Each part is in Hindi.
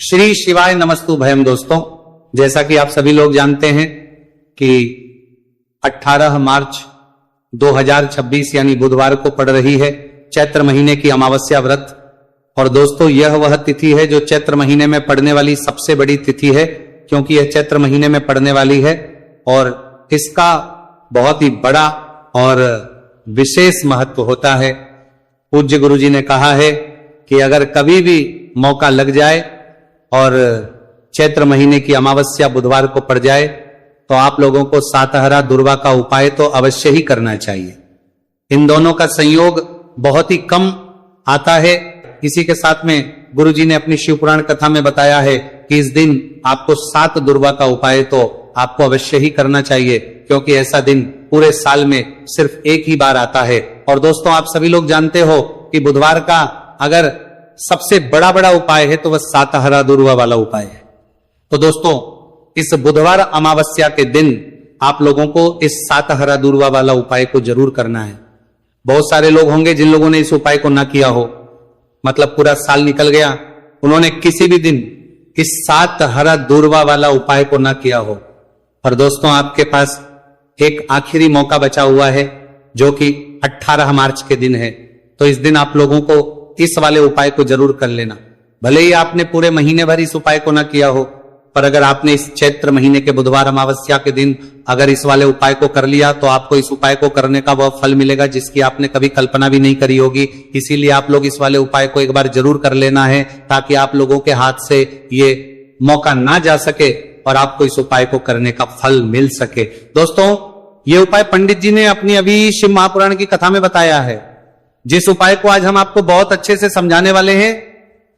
श्री शिवाय नमस्तु भयम। दोस्तों, जैसा कि आप सभी लोग जानते हैं कि 18 मार्च 2026 यानी बुधवार को पड़ रही है चैत्र महीने की अमावस्या व्रत। और दोस्तों, यह वह तिथि है जो चैत्र महीने में पड़ने वाली सबसे बड़ी तिथि है, क्योंकि यह चैत्र महीने में पड़ने वाली है और इसका बहुत ही बड़ा और विशेष महत्व होता है। पूज्य गुरु जी ने कहा है कि अगर कभी भी मौका लग जाए और चैत्र महीने की अमावस्या बुधवार को पड़ जाए तो आप लोगों को सातहरा दुर्वा का उपाय तो अवश्य ही करना चाहिए। इन दोनों का संयोग बहुत ही कम आता है। इसी के साथ में गुरुजी ने अपनी शिव पुराण कथा में बताया है कि इस दिन आपको 7 दुर्वा का उपाय तो आपको अवश्य ही करना चाहिए, क्योंकि ऐसा दिन पूरे साल में सिर्फ एक ही बार आता है। और दोस्तों, आप सभी लोग जानते हो कि बुधवार का अगर सबसे बड़ा उपाय है तो वह सातहरा दुर्वा वाला उपाय है। तो दोस्तों, इस बुधवार अमावस्या के दिन आप लोगों को इस सातहरा दुर्वा वाला उपाय को जरूर करना है। बहुत सारे लोग होंगे जिन लोगों ने इस उपाय को ना किया हो, मतलब पूरा साल निकल गया, उन्होंने किसी भी दिन इस सातहरा दुर्वा वाला उपाय को ना किया हो। और दोस्तों, आपके पास एक आखिरी मौका बचा हुआ है जो कि 18 मार्च के दिन है। तो इस दिन आप लोगों को इस वाले उपाय को जरूर कर लेना। भले ही आपने पूरे महीने भर इस उपाय को ना किया हो, पर अगर आपने इस चैत्र महीने के बुधवार अमावस्या के दिन अगर इस वाले उपाय को कर लिया तो आपको इस उपाय को करने का वह फल मिलेगा जिसकी आपने कभी कल्पना भी नहीं करी होगी। इसीलिए आप लोग इस वाले उपाय को एक बार जरूर कर लेना है, ताकि आप लोगों के हाथ से ये मौका ना जा सके और आपको इस उपाय को करने का फल मिल सके। दोस्तों, ये उपाय पंडित जी ने अपनी अभी शिव महापुराण की कथा में बताया है। जिस उपाय को आज हम आपको बहुत अच्छे से समझाने वाले हैं,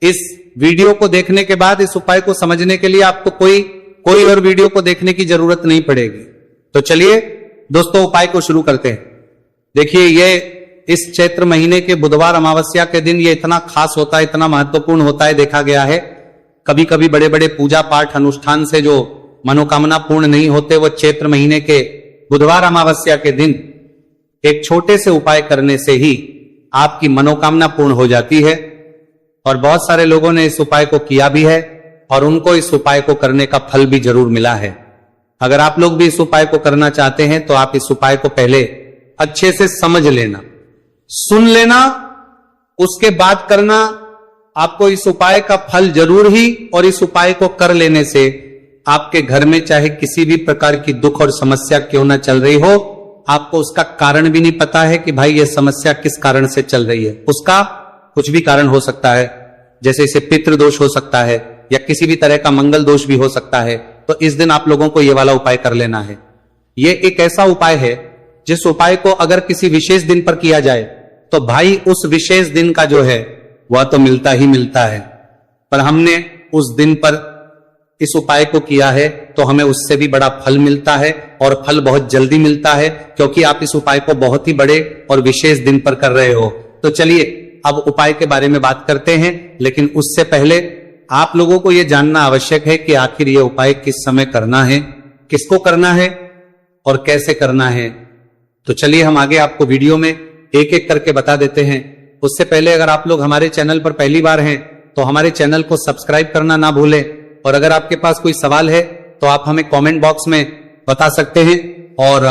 इस वीडियो को देखने के बाद इस उपाय को समझने के लिए आपको कोई और वीडियो को देखने की जरूरत नहीं पड़ेगी। तो चलिए दोस्तों, उपाय को शुरू करते हैं। देखिए, ये इस चैत्र महीने के बुधवार अमावस्या के दिन ये इतना खास होता है, इतना महत्वपूर्ण होता है। देखा गया है कभी कभी बड़े बड़े पूजा पाठ अनुष्ठान से जो मनोकामना पूर्ण नहीं होते, वो चैत्र महीने के बुधवार अमावस्या के दिन एक छोटे से उपाय करने से ही आपकी मनोकामना पूर्ण हो जाती है। और बहुत सारे लोगों ने इस उपाय को किया भी है और उनको इस उपाय को करने का फल भी जरूर मिला है। अगर आप लोग भी इस उपाय को करना चाहते हैं तो आप इस उपाय को पहले अच्छे से समझ लेना, सुन लेना, उसके बाद करना। आपको इस उपाय का फल जरूर ही, और इस उपाय को कर लेने से आपके घर में चाहे किसी भी प्रकार की दुख और समस्या क्यों ना चल रही हो, आपको उसका कारण भी नहीं पता है कि भाई ये समस्या किस कारण से चल रही है। उसका कुछ भी कारण हो सकता है, जैसे इसे पितृदोष हो सकता है या किसी भी तरह का मंगल दोष भी हो सकता है। तो इस दिन आप लोगों को ये वाला उपाय कर लेना है। ये एक ऐसा उपाय है जिस उपाय को अगर किसी विशेष दिन पर किया जाए तो भाई उस विशेष दिन का जो है वह तो मिलता ही मिलता है। पर हमने उस दिन पर इस उपाय को किया है तो हमें उससे भी बड़ा फल मिलता है, और फल बहुत जल्दी मिलता है, क्योंकि आप इस उपाय को बहुत ही बड़े और विशेष दिन पर कर रहे हो। तो चलिए अब उपाय के बारे में बात करते हैं, लेकिन उससे पहले आप लोगों को यह जानना आवश्यक है कि आखिर यह उपाय किस समय करना है, किसको करना है और कैसे करना है। तो चलिए हम आगे आपको वीडियो में एक एक करके बता देते हैं। उससे पहले अगर आप लोग हमारे चैनल पर पहली बार हैं तो हमारे चैनल को सब्सक्राइब करना ना भूलें, और अगर आपके पास कोई सवाल है तो आप हमें कमेंट बॉक्स में बता सकते हैं। और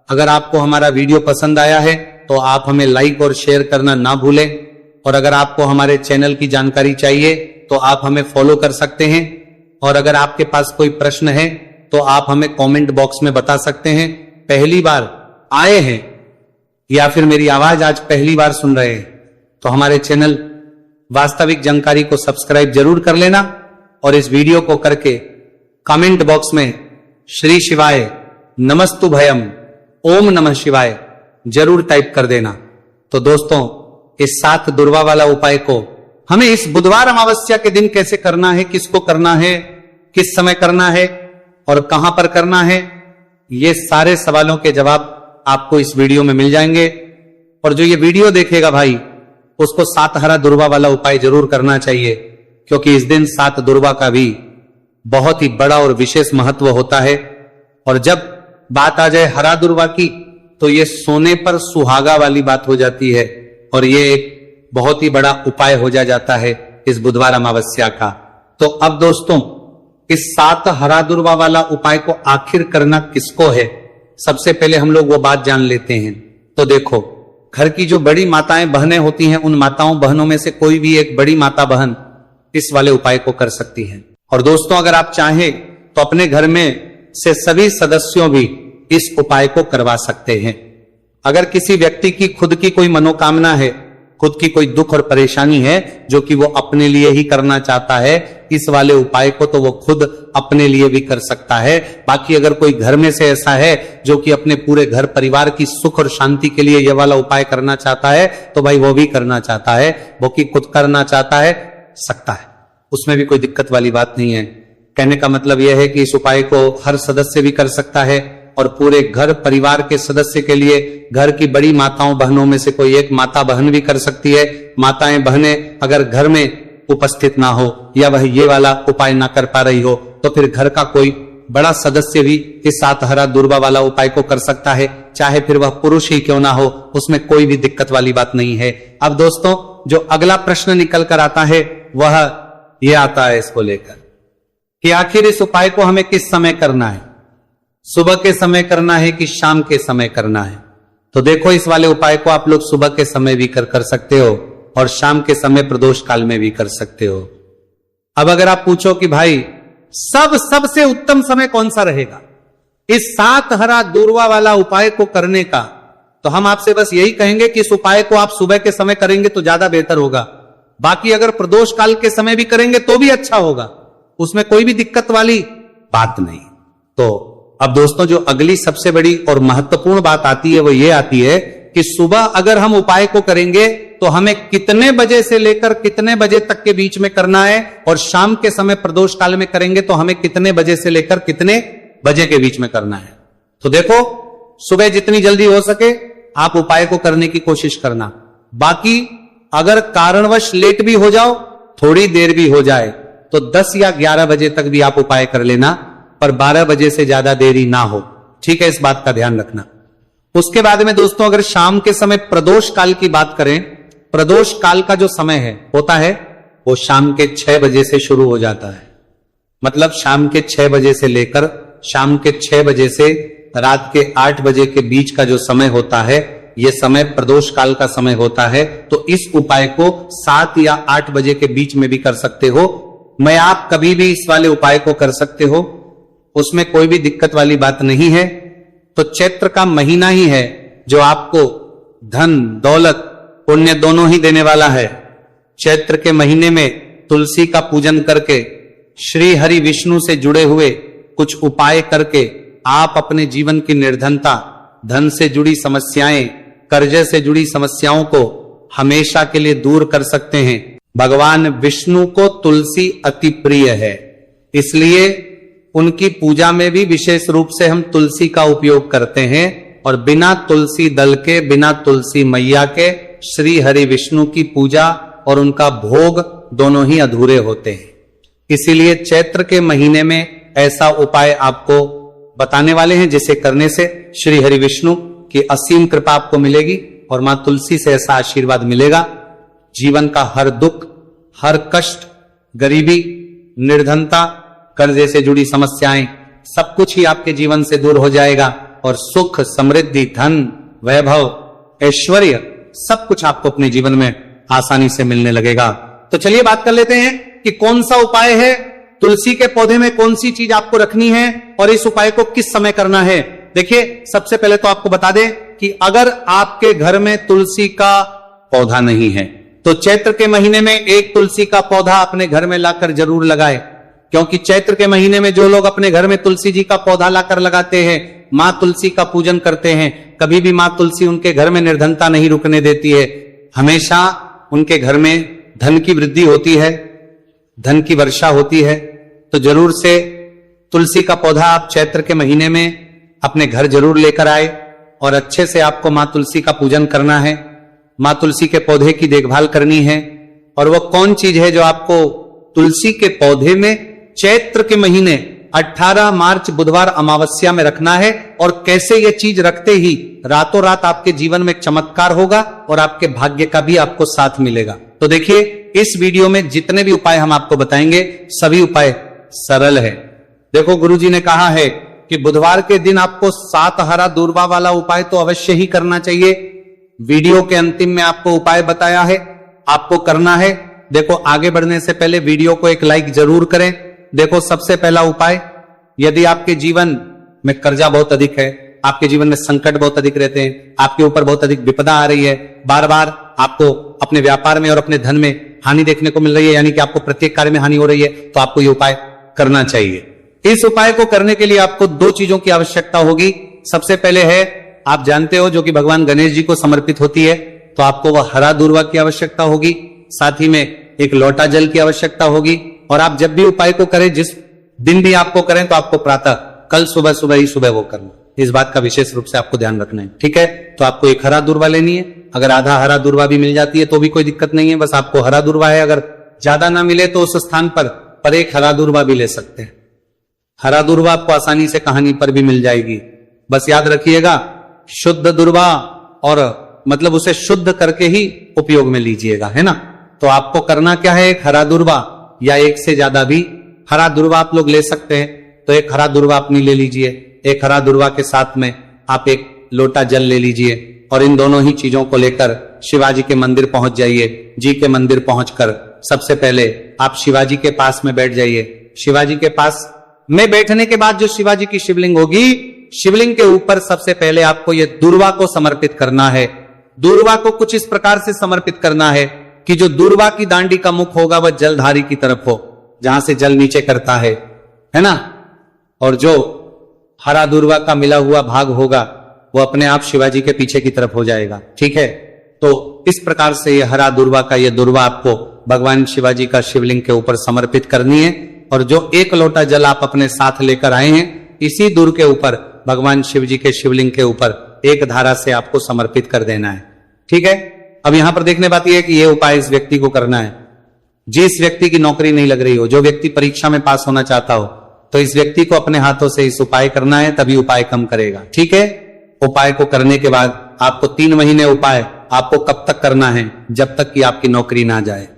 अगर आपको हमारा वीडियो पसंद आया है तो आप हमें लाइक और शेयर करना ना भूलें। और अगर आपको हमारे चैनल की जानकारी चाहिए तो आप हमें फॉलो कर सकते हैं। और अगर आपके पास कोई प्रश्न है तो आप हमें कमेंट बॉक्स में बता सकते हैं। पहली बार आए हैं या फिर मेरी आवाज आज पहली बार सुन रहे हैं तो हमारे चैनल वास्तविक जानकारी को सब्सक्राइब जरूर कर लेना, और इस वीडियो को करके कमेंट बॉक्स में श्री शिवाय नमस्तु भयम ओम नमः शिवाय जरूर टाइप कर देना। तो दोस्तों, इस 7 दुर्वा वाला उपाय को हमें इस बुधवार अमावस्या के दिन कैसे करना है, किसको करना है, किस समय करना है और कहां पर करना है, ये सारे सवालों के जवाब आपको इस वीडियो में मिल जाएंगे। और जो ये वीडियो देखेगा भाई, उसको सातहरा दुर्वा वाला उपाय जरूर करना चाहिए, क्योंकि इस दिन 7 दुर्वा का भी बहुत ही बड़ा और विशेष महत्व होता है। और जब बात आ जाए हरा दुर्वा की तो ये सोने पर सुहागा वाली बात हो जाती है, और ये एक बहुत ही बड़ा उपाय हो जाता है इस बुधवार अमावस्या का। तो अब दोस्तों इस 7 हरा दूर्वा वाला उपाय को आखिर करना किसको है, सबसे पहले हम लोग वो बात जान लेते हैं। तो देखो, घर की जो बड़ी माताएं बहनें होती हैं, उन माताओं बहनों में से कोई भी एक बड़ी माता बहन इस वाले उपाय को कर सकती है। और दोस्तों अगर आप चाहें तो अपने घर में से सभी सदस्यों भी इस उपाय को करवा सकते हैं। अगर किसी व्यक्ति की खुद की कोई मनोकामना है, खुद की कोई दुख और परेशानी है जो कि वो अपने लिए ही करना चाहता है, इस वाले उपाय को तो वो खुद अपने लिए भी कर सकता है। बाकी अगर कोई घर में से ऐसा है जो कि अपने पूरे घर परिवार की सुख और शांति के लिए ये वाला उपाय करना चाहता है, तो भाई वो भी करना चाहता है, वो कि खुद करना चाहता है, सकता है, उसमें भी कोई दिक्कत वाली बात नहीं है। कहने का मतलब यह है कि इस उपाय को हर सदस्य भी कर सकता है और पूरे घर परिवार के सदस्य के लिए घर की बड़ी माताओं बहनों में से कोई एक माता बहन भी कर सकती है। माताएं बहनें अगर घर में उपस्थित ना हो या वह ये वाला उपाय ना कर पा रही हो, तो फिर घर का कोई बड़ा सदस्य भी इस 7 हरा दूर्वा वाला उपाय को कर सकता है, चाहे फिर वह पुरुष ही क्यों ना हो, उसमें कोई भी दिक्कत वाली बात नहीं है। अब दोस्तों जो अगला प्रश्न निकल कर आता है वह यह आता है इसको लेकर कि आखिर इस उपाय को हमें किस समय करना है, सुबह के समय करना है कि शाम के समय करना है। तो देखो, इस वाले उपाय को आप लोग सुबह के समय भी कर सकते हो और शाम के समय प्रदोष काल में भी कर सकते हो। अब अगर आप पूछो कि भाई सबसे उत्तम समय कौन सा रहेगा इस 7 हरा दूर्वा वाला उपाय को करने का, तो हम आपसे बस यही कहेंगे कि इस उपाय को आप सुबह के समय करेंगे तो ज्यादा बेहतर होगा। बाकी अगर प्रदोष काल के समय भी करेंगे तो भी अच्छा होगा, उसमें कोई भी दिक्कत वाली बात नहीं। तो अब दोस्तों जो अगली सबसे बड़ी और महत्वपूर्ण बात आती है वो ये आती है कि सुबह अगर हम उपाय को करेंगे तो हमें कितने बजे से लेकर कितने बजे तक के बीच में करना है, और शाम के समय प्रदोष काल में करेंगे तो हमें कितने बजे से लेकर कितने बजे के बीच में करना है। तो देखो, सुबह जितनी जल्दी हो सके आप उपाय को करने की कोशिश करना। बाकी अगर कारणवश लेट भी हो जाओ, थोड़ी देर भी हो जाए, तो 10 या 11 बजे तक भी आप उपाय कर लेना, पर 12 बजे से ज्यादा देरी ना हो। ठीक है, इस बात का ध्यान रखना। उसके बाद में दोस्तों अगर शाम के समय प्रदोष काल की बात करें, प्रदोष काल का जो समय है होता है वो शाम के 6 बजे से शुरू हो जाता है। मतलब शाम के 6 बजे से लेकर शाम के 6 बजे से रात के 8 बजे के बीच का जो समय होता है, यह समय प्रदोष काल का समय होता है। तो इस उपाय को 7 या 8 बजे के बीच में भी कर सकते हो। मैं आप कभी भी इस वाले उपाय को कर सकते हो, उसमें कोई भी दिक्कत वाली बात नहीं है। तो चैत्र का महीना ही है जो आपको धन दौलत पुण्य दोनों ही देने वाला है। चैत्र के महीने में तुलसी का पूजन करके, श्री हरि विष्णु से जुड़े हुए कुछ उपाय करके आप अपने जीवन की निर्धनता, धन से जुड़ी समस्याएं, कर्जे से जुड़ी समस्याओं को हमेशा के लिए दूर कर सकते हैं। भगवान विष्णु को तुलसी अति प्रिय है, इसलिए उनकी पूजा में भी विशेष रूप से हम तुलसी का उपयोग करते हैं। और बिना तुलसी दल के, बिना तुलसी मैया के श्री हरि विष्णु की पूजा और उनका भोग दोनों ही अधूरे होते हैं। इसीलिए चैत्र के महीने में ऐसा उपाय आपको बताने वाले हैं जिसे करने से श्री हरि विष्णु की असीम कृपा आपको मिलेगी और मां तुलसी से ऐसा आशीर्वाद मिलेगा, जीवन का हर दुख, हर कष्ट, गरीबी, निर्धनता, कर्जे से जुड़ी समस्याएं, सब कुछ ही आपके जीवन से दूर हो जाएगा और सुख, समृद्धि, धन, वैभव, ऐश्वर्य सब कुछ आपको अपने जीवन में आसानी से मिलने लगेगा। तो चलिए बात कर लेते हैं कि कौन सा उपाय है, तुलसी के पौधे में कौन सी चीज आपको रखनी है और इस उपाय को किस समय करना है। देखिए, सबसे पहले तो आपको बता दें कि अगर आपके घर में तुलसी का पौधा नहीं है तो चैत्र के महीने में एक तुलसी का पौधा अपने घर में लाकर जरूर लगाए, क्योंकि चैत्र के महीने में जो लोग अपने घर में तुलसी जी का पौधा लाकर लगाते हैं, मां तुलसी का पूजन करते हैं, कभी भी मां तुलसी उनके घर में निर्धनता नहीं रुकने देती है। हमेशा उनके घर में धन की वृद्धि होती है, धन की वर्षा होती है। तो जरूर से तुलसी का पौधा आप चैत्र के महीने में अपने घर जरूर लेकर आए और अच्छे से आपको मां तुलसी का पूजन करना है, मां तुलसी के पौधे की देखभाल करनी है। और वो कौन चीज है जो आपको तुलसी के पौधे में चैत्र के महीने 18 मार्च बुधवार अमावस्या में रखना है, और कैसे ये चीज रखते ही रातों रात आपके जीवन में चमत्कार होगा और आपके भाग्य का भी आपको साथ मिलेगा। तो देखिए, इस वीडियो में जितने भी उपाय हम आपको बताएंगे सभी उपाय सरल है। देखो गुरुजी ने कहा है कि बुधवार के दिन आपको 7 हरा दूर्वा वाला उपाय तो अवश्य ही करना चाहिए। वीडियो के अंतिम में आपको उपाय बताया है, आपको करना है। देखो आगे बढ़ने से पहले वीडियो को एक लाइक जरूर करें। देखो सबसे पहला उपाय, यदि आपके जीवन में कर्जा बहुत अधिक है, आपके जीवन में संकट बहुत अधिक रहते हैं, आपके ऊपर बहुत अधिक विपदा आ रही है, बार बार आपको अपने व्यापार में और अपने धन में हानि देखने को मिल रही है, यानी कि आपको प्रत्येक कार्य में हानि हो रही है, तो आपको ये उपाय करना चाहिए। इस उपाय को करने के लिए आपको 2 चीजों की आवश्यकता होगी। सबसे पहले है, आप जानते हो, जो कि भगवान गणेश जी को समर्पित होती है, तो आपको वह हरा दूर्वा की आवश्यकता होगी, साथ ही में एक लोटा जल की आवश्यकता होगी। और आप जब भी उपाय को करें, जिस दिन भी आपको करें, तो आपको प्रातः कल सुबह ही सुबह वो करना। इस बात का विशेष रूप से आपको ध्यान रखना है, ठीक है। तो आपको एक हरा दूर्वा लेनी है। अगर आधा हरा दूर्वा भी मिल जाती है तो भी कोई दिक्कत नहीं है, बस आपको हरा दूर्वा है। अगर ज्यादा ना मिले तो उस स्थान पर एक हरा दूर्वा भी ले सकते हैं। हरा दूर्वा आपको आसानी से कहानी पर भी मिल जाएगी। बस याद रखिएगा, शुद्ध दूर्वा, और मतलब उसे शुद्ध करके ही उपयोग में लीजिएगा, है ना। तो आपको करना क्या है, एक हरा दूर्वा या एक से ज्यादा भी हरा दूर्वा आप लोग ले सकते हैं। तो एक हरा दूर्वा अपनी ले लीजिए, एक हरा दूर्वा के साथ में आप एक लोटा जल ले लीजिए, और इन दोनों ही चीजों को लेकर शिवाजी के मंदिर पहुंच जाइए। जी के मंदिर पहुंचकर सबसे पहले आप शिवाजी के पास में बैठ जाइए। शिवाजी के पास में बैठने के बाद जो शिवाजी की शिवलिंग होगी, शिवलिंग के ऊपर सबसे पहले आपको ये दूर्वा को समर्पित करना है। दूर्वा को कुछ इस प्रकार से समर्पित करना है कि जो दूर्वा की दांडी का मुख होगा वह जलधारी की तरफ हो, जहां से जल नीचे करता है ना। और जो हरा दूर्वा का मिला हुआ भाग होगा वो अपने आप शिवाजी के पीछे की तरफ हो जाएगा, ठीक है। तो इस प्रकार से ये हरा दूर्वा का ये दूर्वा आपको भगवान शिवाजी का शिवलिंग के ऊपर समर्पित करनी है। और जो एक लोटा जल आप अपने साथ लेकर आए हैं, इसी दूर के ऊपर भगवान शिव जी के शिवलिंग के ऊपर एक धारा से आपको समर्पित कर देना है, ठीक है। अब यहां पर देखने बात यह है कि यह उपाय इस व्यक्ति को करना है जिस व्यक्ति की नौकरी नहीं लग रही हो, जो व्यक्ति परीक्षा में पास होना चाहता हो, तो इस व्यक्ति को अपने हाथों से इस उपाय करना है, तभी उपाय कम करेगा, ठीक है। उपाय को करने के बाद आपको 3 महीने उपाय आपको कब तक करना है, जब तक कि आपकी नौकरी ना जाए।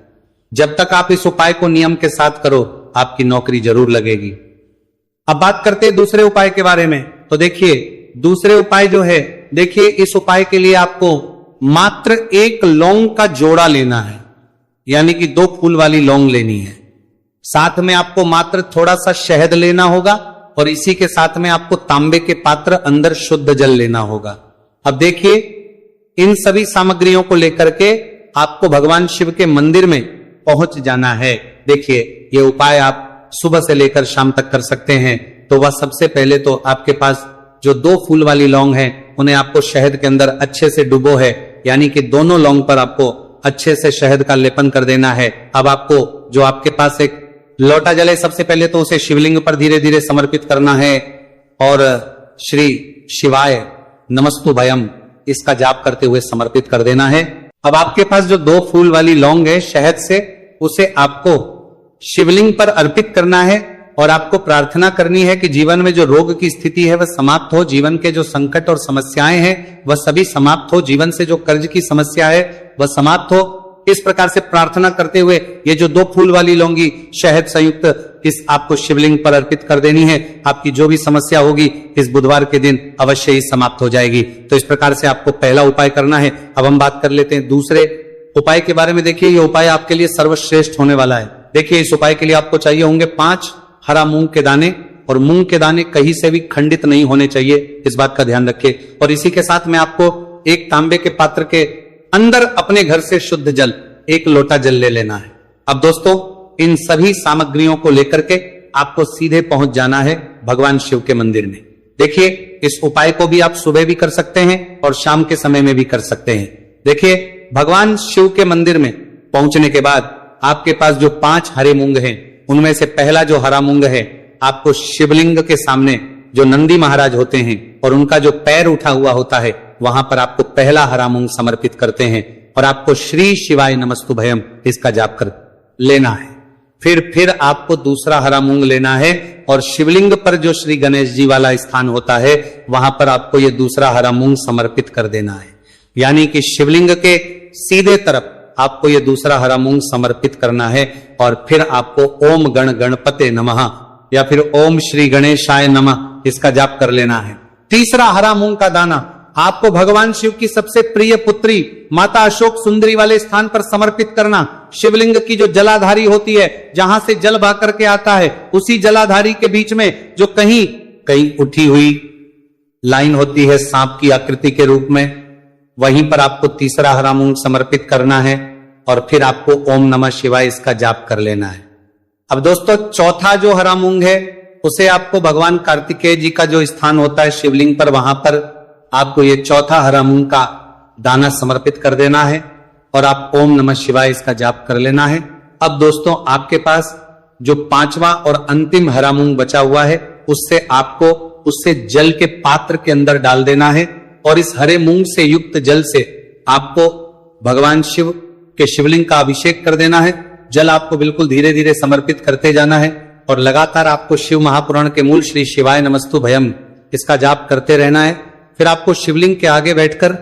जब तक आप इस उपाय को नियम के साथ करो, आपकी नौकरी जरूर लगेगी। अब बात करते हैं दूसरे उपाय के बारे में। तो देखिए दूसरे उपाय जो है, देखिए इस उपाय के लिए आपको मात्र 1 लौंग का जोड़ा लेना है, यानी कि 2 फूल वाली लौंग लेनी है। साथ में आपको मात्र थोड़ा सा शहद लेना होगा, और इसी के साथ में आपको तांबे के पात्र अंदर शुद्ध जल लेना होगा। अब देखिए इन सभी सामग्रियों को लेकर के आपको भगवान शिव के मंदिर में पहुंच जाना है। देखिए ये उपाय आप सुबह से लेकर शाम तक कर सकते हैं। तो वह सबसे पहले तो आपके पास जो 2 फूल वाली लौंग है, उन्हें आपको शहद के अंदर अच्छे से डुबो है, यानी कि दोनों लौंग पर आपको अच्छे से शहद का लेपन कर देना है। अब आपको जो आपके पास एक लोटा जल है, सबसे पहले तो उसे शिवलिंग पर धीरे धीरे समर्पित करना है, और श्री शिवाय नमस्तुभयम इसका जाप करते हुए समर्पित कर देना है। अब आपके पास जो 2 फूल वाली लौंग है शहद से, उसे आपको शिवलिंग पर अर्पित करना है, और आपको प्रार्थना करनी है कि जीवन में जो रोग की स्थिति है वह समाप्त हो, जीवन के जो संकट और समस्याएं हैं वह सभी समाप्त हो, जीवन से जो कर्ज की समस्या है वह समाप्त हो। इस प्रकार से प्रार्थना करते हुए ये जो 2 फूल वाली लौंगी शहद संयुक्त इस आपको शिवलिंग पर अर्पित कर देनी है। आपकी जो भी समस्या होगी इस बुधवार के दिन अवश्य ही समाप्त हो जाएगी। तो इस प्रकार से आपको पहला उपाय करना है। अब हम बात कर लेते हैं दूसरे उपाय के बारे में। देखिए ये उपाय आपके लिए सर्वश्रेष्ठ होने वाला है। देखिए इस उपाय के लिए आपको चाहिए होंगे 5 हरा मूंग के दाने, और मूंग के दाने कहीं से भी खंडित नहीं होने चाहिए, इस बात का ध्यान रखिए। और इसी के साथ में आपको एक तांबे के पात्र के अंदर अपने घर से शुद्ध जल 1 लोटा जल ले लेना है। अब दोस्तों इन सभी सामग्रियों को लेकर के आपको सीधे पहुंच जाना है भगवान शिव के मंदिर में। देखिए इस उपाय को भी आप सुबह भी कर सकते हैं और शाम के समय में भी कर सकते हैं। देखिए भगवान शिव के मंदिर में पहुंचने के बाद आपके पास जो 5 हरे मूंग हैं, उनमें से पहला जो हरा मूंग है आपको शिवलिंग के सामने जो नंदी महाराज होते हैं और उनका जो पैर उठा हुआ होता है, वहां पर आपको पहला हरा मूंग समर्पित करते हैं, और आपको श्री शिवाय नमस्तुभयम इसका जाप कर लेना है। फिर आपको दूसरा हरा मूंग लेना है, और शिवलिंग पर जो श्री गणेश जी वाला स्थान होता है वहां पर आपको ये दूसरा हरा मूंग समर्पित कर देना है। यानी कि शिवलिंग के सीधे तरफ आपको ये दूसरा हरा मूंग समर्पित करना है और फिर आपको ओम गण गणपते नमः या फिर ओम श्री गणेशाय नमः इसका जाप कर लेना है। तीसरा हरा मूंग का दाना आपको भगवान शिव की सबसे प्रिय पुत्री माता अशोक सुंदरी वाले स्थान पर समर्पित करना। शिवलिंग की जो जलाधारी होती है, जहां से जल बह करके आता है, उसी जलाधारी के बीच में जो कहीं कहीं उठी हुई लाइन होती है सांप की आकृति के रूप में, वहीं पर आपको तीसरा हरा मूंग समर्पित करना है और फिर आपको ओम नमः शिवाय इसका जाप कर लेना है। अब दोस्तों चौथा जो हरा मूंग है उसे आपको भगवान कार्तिकेय जी का जो स्थान होता है शिवलिंग पर, वहां पर आपको ये चौथा हरा मूंग का दाना समर्पित कर देना है और आप ओम नमः शिवाय इसका जाप कर लेना है। अब दोस्तों आपके पास जो पांचवा और अंतिम हरा मूंग बचा हुआ है उससे जल के पात्र के अंदर डाल देना है और इस हरे मूंग से युक्त जल से आपको भगवान शिव के शिवलिंग का अभिषेक कर देना है। जल आपको बिल्कुल धीरे धीरे समर्पित करते जाना है और लगातार आपको शिव महापुराण के मूल श्री शिवाय नमस्तु भयम इसका जाप करते रहना है। फिर आपको शिवलिंग के आगे बैठकर,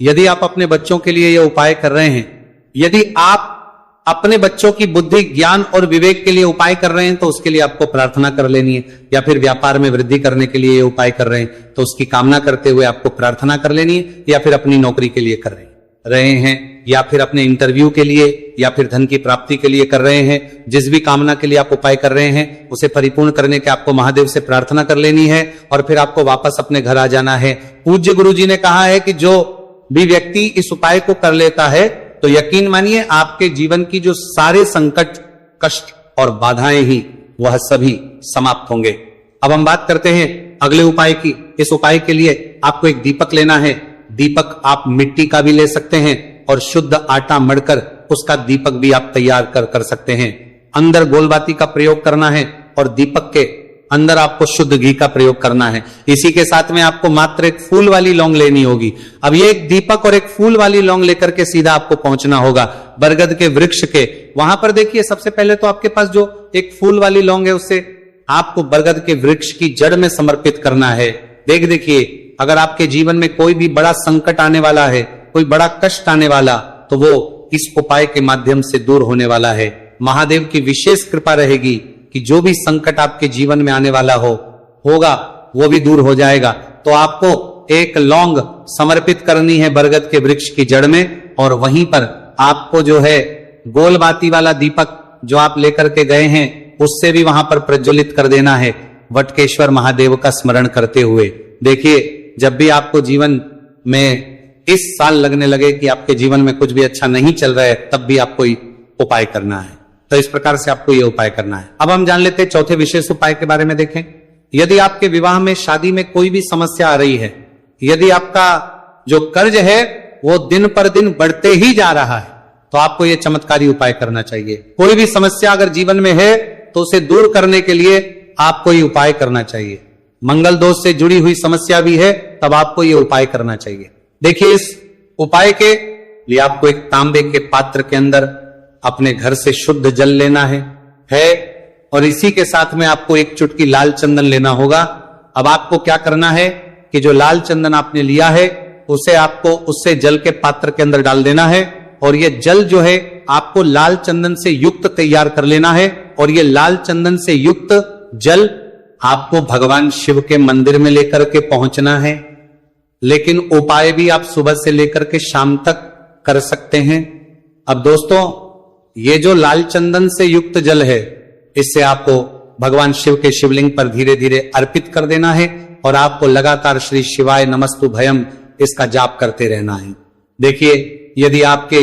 यदि आप अपने बच्चों के लिए यह उपाय कर रहे हैं, यदि आप अपने बच्चों की बुद्धि ज्ञान और विवेक के लिए उपाय कर रहे हैं तो उसके लिए आपको प्रार्थना कर लेनी है, या फिर व्यापार में वृद्धि करने के लिए ये उपाय कर रहे हैं तो उसकी कामना करते हुए आपको प्रार्थना कर लेनी है, या फिर अपनी नौकरी के लिए कर रहे हैं या फिर अपने इंटरव्यू के लिए या फिर धन की प्राप्ति के लिए कर रहे हैं। जिस भी कामना के लिए आप उपाय कर रहे हैं उसे परिपूर्ण करने के आपको महादेव से प्रार्थना कर लेनी है और फिर आपको वापस अपने घर आ जाना है। पूज्य गुरु जी ने कहा है कि जो भी व्यक्ति इस उपाय को कर लेता है तो यकीन मानिए आपके जीवन की जो सारे संकट, कष्ट और बाधाएं ही वह सभी समाप्त होंगे। अब हम बात करते हैं अगले उपाय की। इस उपाय के लिए आपको एक दीपक लेना है। दीपक आप मिट्टी का भी ले सकते हैं और शुद्ध आटा मढ़कर उसका दीपक भी आप तैयार कर सकते हैं। अंदर गोलबाती का प्रयोग करना है और दीपक के अंदर आपको शुद्ध घी का प्रयोग करना है। इसी के साथ में आपको मात्र एक फूल वाली लौंग लेनी होगी। अब ये एक दीपक और एक फूल वाली लौंग लेकर के सीधा आपको पहुंचना होगा बरगद के वृक्ष के। वहां पर देखिए सबसे पहले तो आपके पास जो एक फूल वाली लौंग है उसे आपको बरगद के वृक्ष की जड़ में समर्पित करना है। देखिए अगर आपके जीवन में कोई भी बड़ा संकट आने वाला है, कोई बड़ा कष्ट आने वाला, तो वो इस उपाय के माध्यम से दूर होने वाला है। महादेव की विशेष कृपा रहेगी कि जो भी संकट आपके जीवन में आने वाला होगा वो भी दूर हो जाएगा। तो आपको एक लौंग समर्पित करनी है बरगद के वृक्ष की जड़ में और वहीं पर आपको जो है गोलबाती वाला दीपक जो आप लेकर के गए हैं उससे भी वहां पर प्रज्वलित कर देना है, वटकेश्वर महादेव का स्मरण करते हुए। देखिए जब भी आपको जीवन में इस साल लगने लगे कि आपके जीवन में कुछ भी अच्छा नहीं चल रहा है, तब भी आपको उपाय करना है। तो इस प्रकार से आपको यह उपाय करना है। अब हम जान लेते हैं चौथे विशेष उपाय के बारे में। देखें, यदि आपके विवाह में, शादी में कोई भी समस्या आ रही है, यदि आपका जो कर्ज है वो दिन पर दिन बढ़ते ही जा रहा है, तो आपको यह चमत्कारी उपाय करना चाहिए। कोई भी समस्या अगर जीवन में है तो उसे दूर करने के लिए आपको ये उपाय करना चाहिए। मंगल दोष से जुड़ी हुई समस्या भी है तब आपको यह उपाय करना चाहिए। देखिए इस उपाय के लिए आपको एक तांबे के पात्र के अंदर अपने घर से शुद्ध जल लेना है और इसी के साथ में आपको एक चुटकी लाल चंदन लेना होगा। अब आपको क्या करना है कि जो लाल चंदन आपने लिया है उसे आपको उससे जल के पात्र के अंदर डाल देना है और यह जल जो है आपको लाल चंदन से युक्त तैयार कर लेना है और यह लाल चंदन से युक्त जल आपको भगवान शिव के मंदिर में लेकर के पहुंचना है। लेकिन उपाय भी आप सुबह से लेकर के शाम तक कर सकते हैं। अब दोस्तों ये जो लाल चंदन से युक्त जल है इससे आपको भगवान शिव के शिवलिंग पर धीरे धीरे अर्पित कर देना है और आपको लगातार श्री शिवाय नमस्तु भयम इसका जाप करते रहना है। देखिए यदि आपके